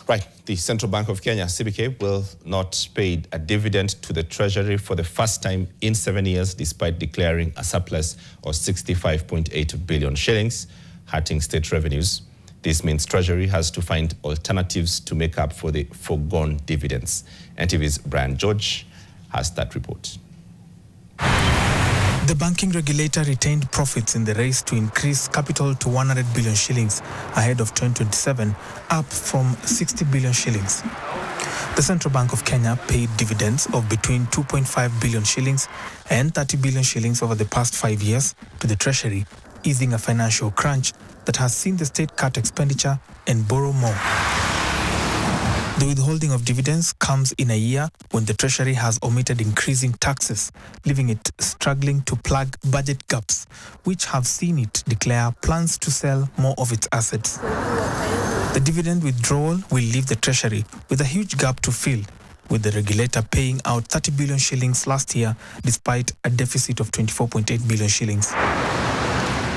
Right. The Central Bank of Kenya, CBK, will not pay a dividend to the Treasury for the first time in 7 years, despite declaring a surplus of 65.8 billion shillings, hurting state revenues. This means Treasury has to find alternatives to make up for the foregone dividends. NTV's Brian George has that report. The banking regulator retained profits in the race to increase capital to 100 billion shillings ahead of 2027, up from 60 billion shillings. The Central Bank of Kenya paid dividends of between 2.5 billion shillings and 30 billion shillings over the past 5 years to the Treasury, easing a financial crunch that has seen the state cut expenditure and borrow more. The withholding of dividends comes in a year when the Treasury has omitted increasing taxes, leaving it struggling to plug budget gaps, which have seen it declare plans to sell more of its assets. The dividend withdrawal will leave the Treasury with a huge gap to fill, with the regulator paying out 30 billion shillings last year despite a deficit of 24.8 billion shillings.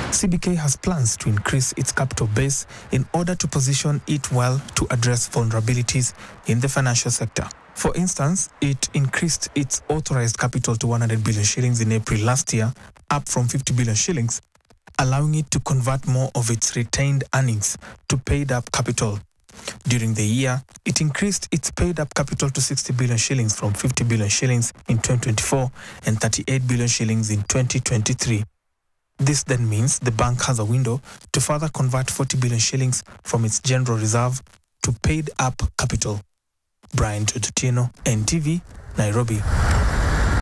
CBK has plans to increase its capital base in order to position it well to address vulnerabilities in the financial sector. For instance, it increased its authorized capital to 100 billion shillings in April last year, up from 50 billion shillings, allowing it to convert more of its retained earnings to paid-up capital. During the year, it increased its paid-up capital to 60 billion shillings from 50 billion shillings in 2024 and 38 billion shillings in 2023. This then means the bank has a window to further convert 40 billion shillings from its general reserve to paid-up capital. Brian George, NTV, Nairobi.